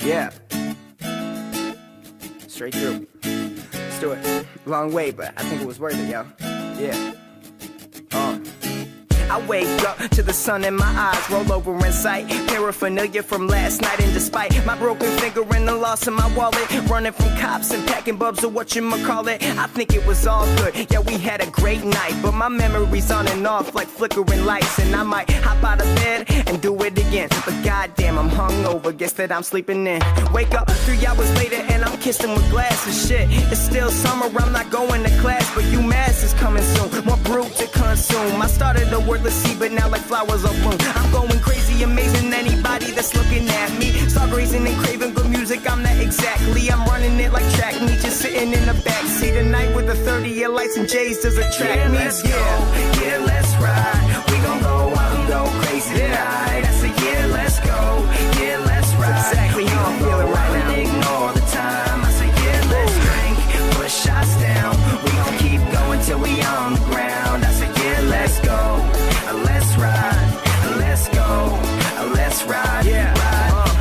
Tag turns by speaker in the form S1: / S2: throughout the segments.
S1: Yeah. Straight through. Let's do it. Long way, but I think it was worth it, yo. Yeah. I wake up to the sun in my eyes, roll over in sight. Paraphernalia from last night, and despite my broken finger and the loss of my wallet, running from cops and packing bubs or whatchamacallit, I think it was all good. Yeah, we had a great night, but my memory's on and off like flickering lights, and I might hop out of bed and do it again. But goddamn, I'm hungover, guess that I'm sleeping in. Wake up 3 hours later and I'm kissing with glasses. Shit, it's still summer, I'm not going to class, but UMass is coming soon. More brew to consume. I started a wordless seed, but now like flowers are bloom. I'm going crazy, amazing anybody that's looking at me. Start grazing and craving good music, I'm not exactly. I'm running it like track me, just sitting in the backseat tonight with the 30-year lights and J's does attract me.
S2: Let's go, yeah, let's ride. We gon' go out and go crazy tonight. I say, yeah, let's go, yeah, let's ride.
S1: That's exactly how I'm feeling right now.
S2: Ignore the time. I say, yeah, let's drink, push shots down. We gon' keep going till we on the ground. I say, yeah, let's go, let's ride, let's go, let's ride,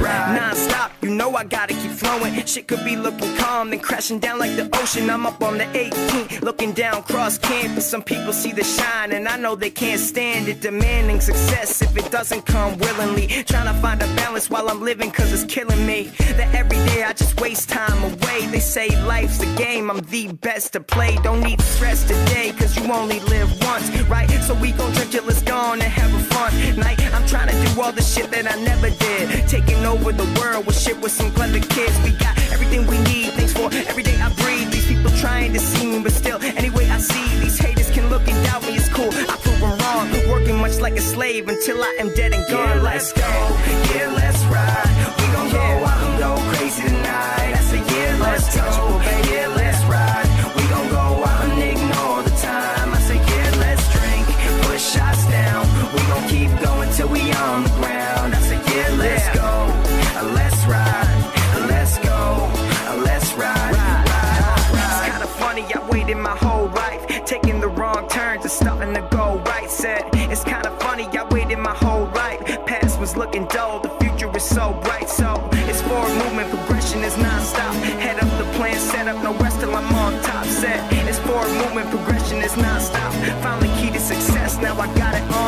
S2: ride.
S1: Non-stop, you know I gotta keep flowing. Shit could be looking calm, then crashing down like the ocean. I'm up on the 18th, looking down cross campus. Some people see the shine, and I know they can't stand it. Demanding success if it doesn't come willingly. Trying to find a balance while I'm living, cause it's killing me. That every day I just waste time away. They say life's a game, I'm the best to play. Don't need stress today, cause you only live once, right? So we gon' drink till it's gone and have a fun night. I'm trying to do all the shit that I never did. Taking over the world with shit with some clever kids. We got everything we need, thanks for every day I breathe. These people trying to see me, but still, anyway I see these haters can look and doubt me, it's cool. I prove them wrong, working much like a slave until I am dead and gone.
S2: Yeah, let's go, yeah, let's ride. We gon' go out and go crazy tonight. I say, yeah, let's go, yeah, let's ride. We gon' go out and ignore the time. I say, yeah, let's drink, push shots down. We gon' keep going till we on the ground. I say, yeah, let's go, let's ride, let's go, let's ride,
S1: It's kinda funny, I waited my whole life, taking the wrong turns and starting to go right. Said, it's kinda funny, I waited my whole life. Past was looking dull, the future is so bright. So, it's forward movement, progression is non-stop. Head up the plan, set up, no rest till I'm on top. Set, it's forward movement, progression is non-stop. Found the key to success, now I got it on.